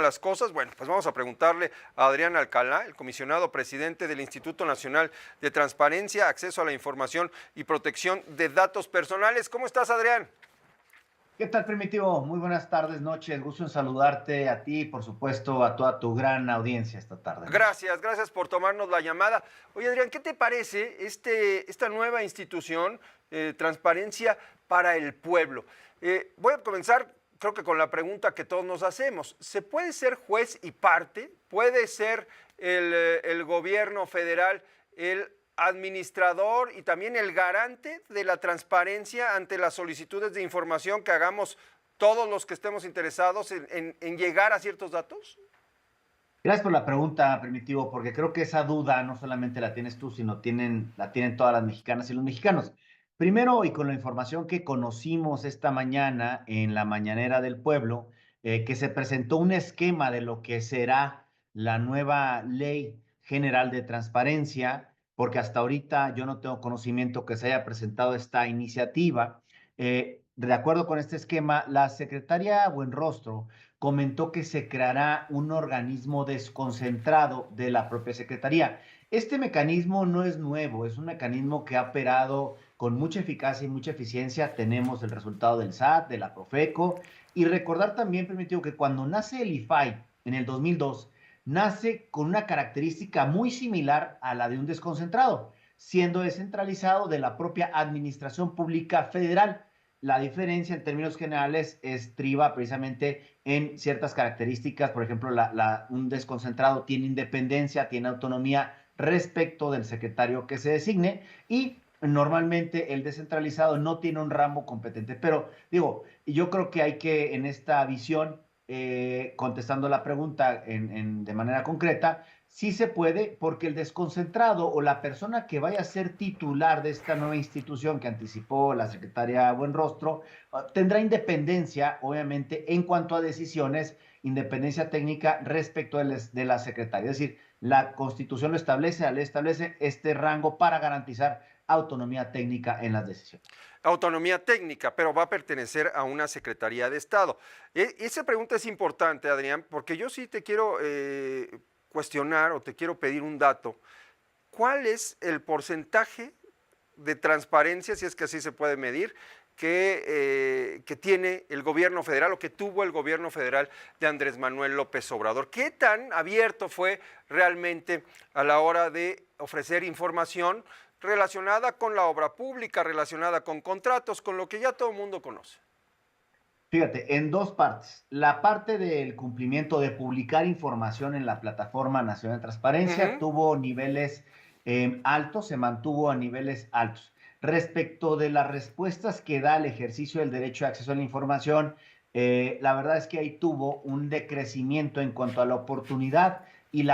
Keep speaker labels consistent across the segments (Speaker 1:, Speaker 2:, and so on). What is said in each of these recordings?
Speaker 1: las cosas? Bueno, pues vamos a preguntarle a Adrián Alcalá, el comisionado presidente del Instituto Nacional de Transparencia, Acceso a la Información y Protección de Datos Personales. ¿Cómo estás, Adrián?
Speaker 2: ¿Qué tal, Primitivo? Muy buenas tardes, noches. Gusto en saludarte a ti y, por supuesto, a toda tu gran audiencia esta tarde, noche.
Speaker 1: Gracias por tomarnos la llamada. Oye, Adrián, ¿qué te parece esta nueva institución, Transparencia para el Pueblo? Voy a comenzar, creo que con la pregunta que todos nos hacemos. ¿Se puede ser juez y parte? ¿Puede ser el gobierno federal el administrador y también el garante de la transparencia ante las solicitudes de información que hagamos todos los que estemos interesados en llegar a ciertos datos?
Speaker 2: Gracias por la pregunta, Primitivo, porque creo que esa duda no solamente la tienes tú, sino la tienen todas las mexicanas y los mexicanos. Primero, y con la información que conocimos esta mañana en la Mañanera del Pueblo, que se presentó un esquema de lo que será la nueva Ley General de Transparencia, porque hasta ahorita yo no tengo conocimiento que se haya presentado esta iniciativa. De acuerdo con este esquema, la secretaria Buenrostro comentó que se creará un organismo desconcentrado de la propia Secretaría. Este mecanismo no es nuevo, es un mecanismo que ha operado con mucha eficacia y mucha eficiencia. Tenemos el resultado del SAT, de la Profeco, y recordar también, permitido, que cuando nace el IFAI en el 2002, nace con una característica muy similar a la de un desconcentrado, siendo descentralizado de la propia Administración Pública Federal. La diferencia en términos generales estriba precisamente en ciertas características. Por ejemplo, un desconcentrado tiene independencia, tiene autonomía respecto del secretario que se designe, y normalmente el descentralizado no tiene un ramo competente. Pero digo, yo creo que hay que, en esta visión, contestando la pregunta de manera concreta, sí se puede, porque el desconcentrado o la persona que vaya a ser titular de esta nueva institución que anticipó la secretaria Buenrostro tendrá independencia, obviamente, en cuanto a decisiones, independencia técnica respecto de la secretaria. Es decir, la Constitución lo establece, la ley establece este rango para garantizar autonomía técnica en las decisiones.
Speaker 1: Autonomía técnica, pero va a pertenecer a una Secretaría de Estado. Esa pregunta es importante, Adrián, porque yo sí te quiero cuestionar o te quiero pedir un dato. ¿Cuál es el porcentaje de transparencia, si es que así se puede medir, que tiene el gobierno federal o que tuvo el gobierno federal de Andrés Manuel López Obrador? ¿Qué tan abierto fue realmente a la hora de ofrecer información relacionada con la obra pública, relacionada con contratos, con lo que ya todo el mundo conoce?
Speaker 2: Fíjate, en dos partes. La parte del cumplimiento de publicar información en la Plataforma Nacional de Transparencia
Speaker 1: Ujú.
Speaker 2: tuvo niveles altos, se mantuvo a niveles altos. Respecto de las respuestas que da el ejercicio del derecho de acceso a la información, la verdad es que ahí tuvo un decrecimiento en cuanto a la oportunidad y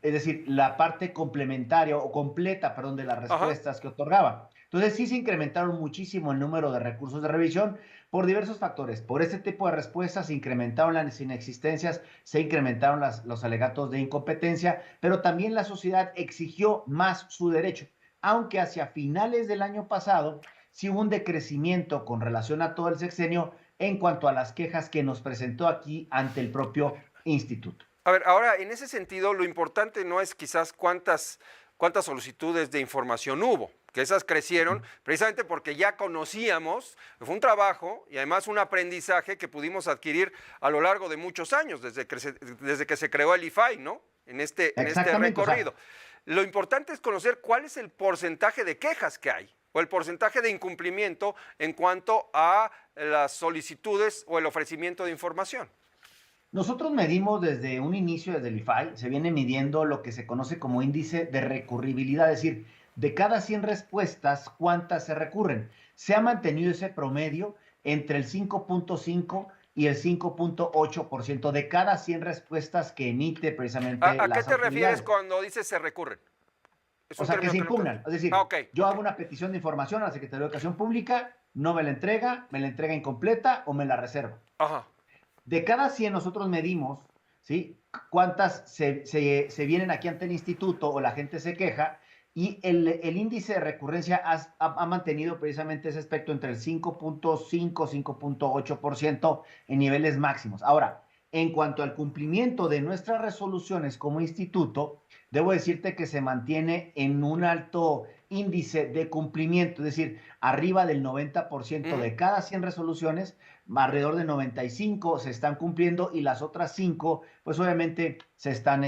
Speaker 2: es decir, la parte complementaria o completa, perdón, de las
Speaker 1: Ajá.
Speaker 2: respuestas que otorgaba. Entonces sí se incrementaron muchísimo el número de recursos de revisión por diversos factores. Por este tipo de respuestas se incrementaron las inexistencias, se incrementaron los alegatos de incompetencia, pero también la sociedad exigió más su derecho, aunque hacia finales del año pasado sí hubo un decrecimiento con relación a todo el sexenio en cuanto a las quejas que nos presentó aquí ante el propio instituto.
Speaker 1: A ver, ahora, en ese sentido, lo importante no es quizás cuántas solicitudes de información hubo, que esas crecieron precisamente porque ya conocíamos, fue un trabajo y además un aprendizaje que pudimos adquirir a lo largo de muchos años, desde que se creó el IFAI, ¿no? En este
Speaker 2: Exactamente, o sea,
Speaker 1: recorrido. Lo importante es conocer cuál es el porcentaje de quejas que hay o el porcentaje de incumplimiento en cuanto a las solicitudes o el ofrecimiento de información.
Speaker 2: nosotros medimos desde un inicio, desde el IFAI, se viene midiendo lo que se conoce como índice de recurribilidad, es decir, de cada 100 respuestas, ¿cuántas se recurren? Se ha mantenido ese promedio entre el 5.5 y el 5.8% de cada 100 respuestas que emite precisamente
Speaker 1: ¿A qué
Speaker 2: las
Speaker 1: te refieres
Speaker 2: autoridades.
Speaker 1: cuando dices se recurren? Es
Speaker 2: O
Speaker 1: un
Speaker 2: sea, que
Speaker 1: término
Speaker 2: se
Speaker 1: que no puedo.
Speaker 2: impugnan. Es
Speaker 1: Ah,
Speaker 2: decir,
Speaker 1: ok,
Speaker 2: yo
Speaker 1: ok.
Speaker 2: hago una petición de información a la Secretaría de Educación Pública, no me la entrega incompleta o me la reserva.
Speaker 1: Ajá.
Speaker 2: De cada 100 nosotros medimos, ¿sí? Cuántas se vienen aquí ante el instituto o la gente se queja, y el índice de recurrencia ha mantenido precisamente ese aspecto entre el 5.5 y 5.8% en niveles máximos. Ahora, En cuanto al cumplimiento de nuestras resoluciones como instituto, debo decirte que se mantiene en un alto índice de cumplimiento, es decir, arriba del 90%
Speaker 1: Ujú.
Speaker 2: de cada 100 resoluciones, alrededor de 95 se están cumpliendo y las otras 5, pues obviamente se están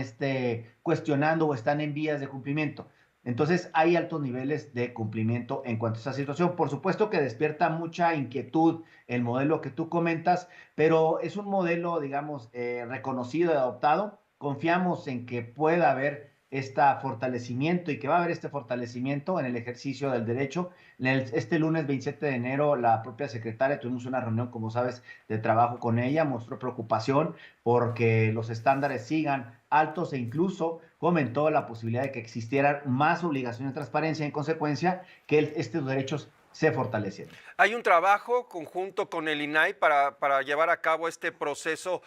Speaker 2: cuestionando o están en vías de cumplimiento. Entonces, hay altos niveles de cumplimiento en cuanto a esta situación. Por supuesto que despierta mucha inquietud el modelo que tú comentas, pero es un modelo, digamos, reconocido y adoptado. Confiamos en que pueda haber este fortalecimiento y que va a haber este fortalecimiento en el ejercicio del derecho. Este lunes 27 de enero, la propia secretaria, tuvimos una reunión, como sabes, de trabajo con ella, mostró preocupación porque los estándares sigan altos e incluso comentó la posibilidad de que existieran más obligaciones de transparencia en consecuencia que estos derechos se fortalecieran.
Speaker 1: Hay un trabajo conjunto con el INAI para llevar a cabo este proceso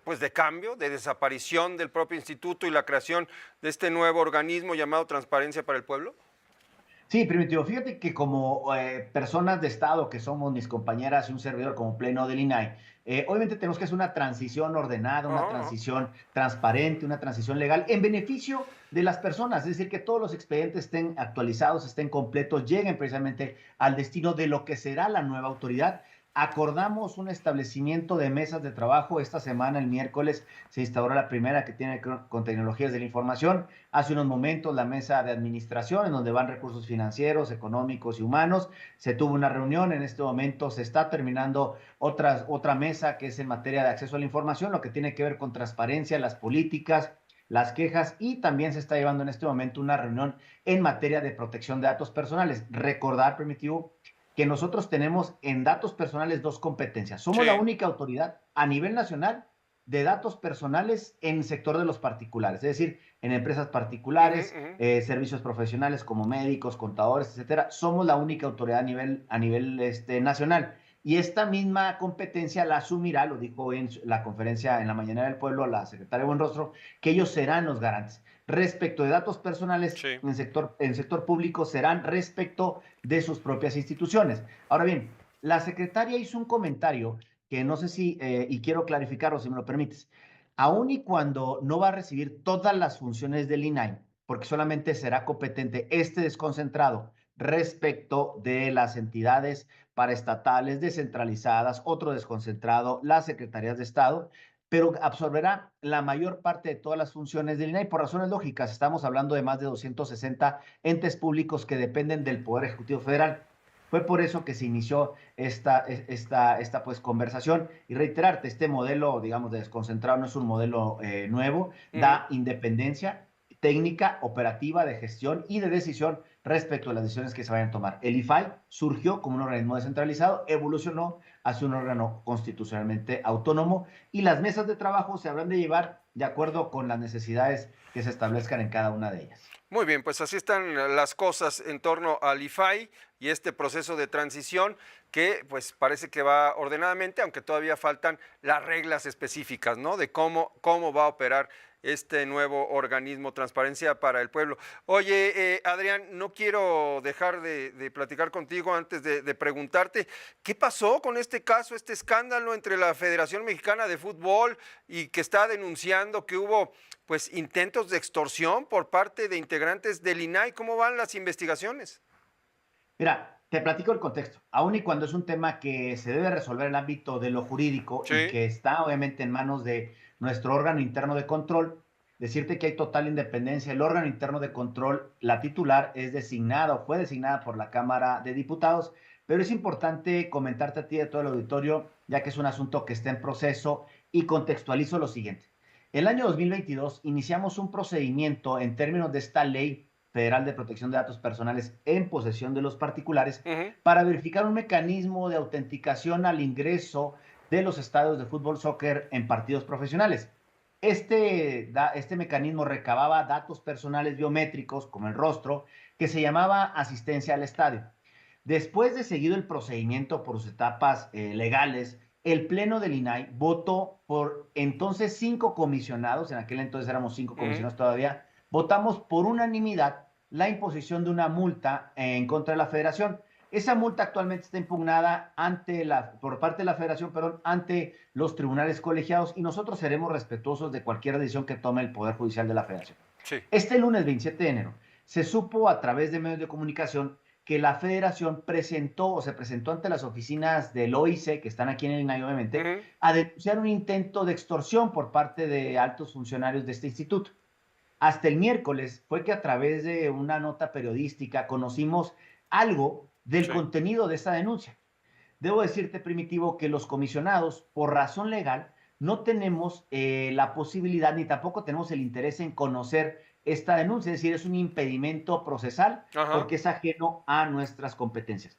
Speaker 1: pues de cambio, de desaparición del propio instituto y la creación de este nuevo organismo llamado Transparencia para el Pueblo.
Speaker 2: Sí, Primitivo, fíjate que como personas de Estado que somos mis compañeras y un servidor como pleno del INAI, obviamente tenemos que hacer una transición ordenada, una
Speaker 1: Ajá, ajá.
Speaker 2: transición transparente, una transición legal en beneficio de las personas, es decir, que todos los expedientes estén actualizados, estén completos, lleguen precisamente al destino de lo que será la nueva autoridad. Acordamos un establecimiento de mesas de trabajo. Esta semana, el miércoles, se instauró la primera que tiene que ver con tecnologías de la información. Hace unos momentos la mesa de administración, en donde van recursos financieros, económicos y humanos. Se tuvo una reunión, en este momento se está terminando otra mesa que es en materia de acceso a la información, lo que tiene que ver con transparencia, las políticas, las quejas, y también se está llevando en este momento una reunión en materia de protección de datos personales. Recordar, Primitivo, que nosotros tenemos en datos personales dos competencias. Somos la
Speaker 1: Sí.
Speaker 2: única autoridad a nivel nacional de datos personales en el sector de los particulares, es decir, en empresas
Speaker 1: Ujú,
Speaker 2: particulares,
Speaker 1: ujú.
Speaker 2: servicios profesionales como médicos, contadores, etcétera. Somos la única autoridad a nivel nacional. Y esta misma competencia la asumirá, lo dijo en la conferencia en la Mañana del Pueblo la secretaria Buenrostro, que ellos serán los garantes. Respecto de datos personales
Speaker 1: Sí.
Speaker 2: en sector público, serán respecto de sus propias instituciones. Ahora bien, la secretaria hizo un comentario que no sé si, y quiero clarificarlo si me lo permites, aun y cuando no va a recibir todas las funciones del INAI, porque solamente será competente este desconcentrado respecto de las entidades paraestatales descentralizadas, otro desconcentrado, las secretarías de Estado, pero absorberá la mayor parte de todas las funciones del INAI por razones lógicas. Estamos hablando de más de 260 entes públicos que dependen del Poder Ejecutivo Federal. Fue por eso que se inició esta pues, conversación y reiterarte, este modelo, digamos, de desconcentrado no es un modelo nuevo,
Speaker 1: Ujú.
Speaker 2: da independencia técnica, operativa, de gestión y de decisión respecto a las decisiones que se vayan a tomar. El IFAI surgió como un organismo descentralizado, evolucionó hacia un órgano constitucionalmente autónomo y las mesas de trabajo se habrán de llevar de acuerdo con las necesidades que se establezcan en cada una de ellas.
Speaker 1: Muy bien, pues así están las cosas en torno al IFAI y este proceso de transición que pues parece que va ordenadamente, aunque todavía faltan las reglas específicas, ¿no? De cómo va a operar este nuevo organismo Transparencia para el Pueblo. Oye, Adrián, no quiero dejar de platicar contigo antes de preguntarte, ¿qué pasó con este caso, este escándalo entre la Federación Mexicana de Fútbol y que está denunciando que hubo pues intentos de extorsión por parte de integrantes del INAI? ¿Cómo van las investigaciones?
Speaker 2: Mira, te platico el contexto. Aun y cuando es un tema que se debe resolver en el ámbito de lo jurídico y
Speaker 1: Sí.
Speaker 2: que está obviamente en manos de nuestro órgano interno de control, decirte que hay total independencia. El órgano interno de control, la titular, es designada o fue designada por la Cámara de Diputados, pero es importante comentarte a ti y a todo el auditorio, ya que es un asunto que está en proceso, y contextualizo lo siguiente. El año 2022 iniciamos un procedimiento en términos de esta ley Federal de Protección de Datos Personales en posesión de los particulares
Speaker 1: Ujú.
Speaker 2: para verificar un mecanismo de autenticación al ingreso de los estadios de fútbol, soccer en partidos profesionales. Este mecanismo recababa datos personales biométricos, como el rostro, que se llamaba asistencia al estadio. Después de seguido el procedimiento por sus etapas legales, el Pleno del INAI votó por entonces 5 comisionados, en aquel entonces éramos cinco
Speaker 1: Ujú.
Speaker 2: comisionados todavía, votamos por unanimidad la imposición de una multa en contra de la federación. Esa multa actualmente está impugnada por parte de la Federación, ante los tribunales colegiados, y nosotros seremos respetuosos de cualquier decisión que tome el Poder Judicial de la Federación.
Speaker 1: Sí.
Speaker 2: Este lunes 27 de enero se supo a través de medios de comunicación que la Federación se presentó ante las oficinas del OIC, que están aquí en el INAI, obviamente, a denunciar un intento de extorsión por parte de altos funcionarios de este instituto. Hasta el miércoles fue que a través de una nota periodística conocimos algo del contenido de esta denuncia. Debo decirte, Primitivo, que los comisionados, por razón legal, no tenemos la posibilidad ni tampoco tenemos el interés en conocer esta denuncia, es decir, es un impedimento procesal porque es ajeno a nuestras competencias.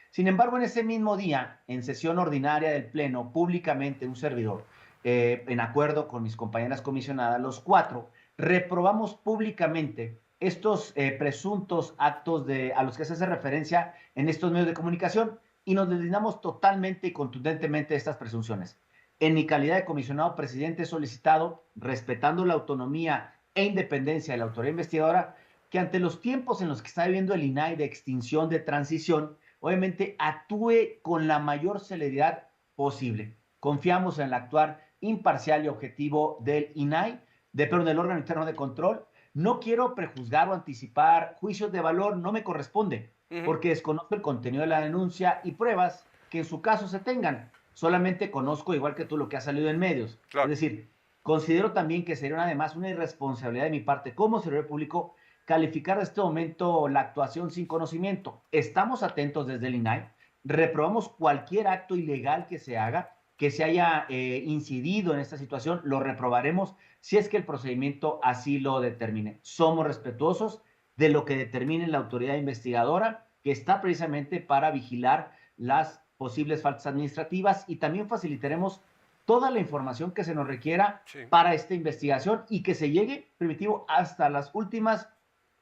Speaker 2: Sin embargo, en ese mismo día, en sesión ordinaria del Pleno, públicamente un servidor, en acuerdo con mis compañeras comisionadas, los 4, reprobamos públicamente estos presuntos actos a los que se hace referencia en estos medios de comunicación y nos deslindamos totalmente y contundentemente de estas presunciones. En mi calidad de comisionado presidente he solicitado, respetando la autonomía e independencia de la autoridad investigadora, que ante los tiempos en los que está viviendo el INAI de extinción, de transición, obviamente actúe con la mayor celeridad posible. Confiamos en el actuar imparcial y objetivo del INAI, del órgano interno de control. No quiero prejuzgar o anticipar juicios de valor, no me corresponde, porque desconozco el contenido de la denuncia y pruebas que en su caso se tengan. Solamente conozco, igual que tú, lo que ha salido en medios. Claro. Es decir, considero también que sería además una irresponsabilidad de mi parte como servidor público calificar en este momento la actuación sin conocimiento. Estamos atentos desde el INAI, reprobamos cualquier acto ilegal que se haga, que se haya incidido en esta situación, lo reprobaremos si es que el procedimiento así lo determine. Somos respetuosos de lo que determine la autoridad investigadora, que está precisamente para vigilar las posibles faltas administrativas, y también facilitaremos toda la información que se nos requiera para esta investigación y que se llegue, Primitivo, hasta las últimas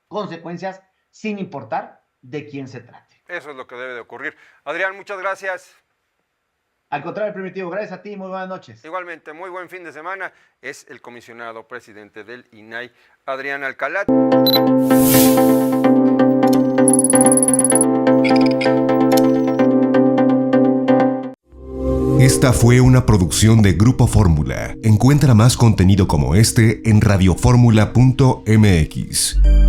Speaker 2: consecuencias, sin importar de quién se trate.
Speaker 1: Eso es lo que debe de ocurrir. Adrián, muchas gracias.
Speaker 2: Al contrario, Primitivo, gracias a ti, muy buenas noches.
Speaker 1: Igualmente, muy buen fin de semana. Es el comisionado presidente del INAI, Adrián Alcalá.
Speaker 3: Esta fue una producción de Grupo Fórmula. Encuentra más contenido como este en radioformula.mx.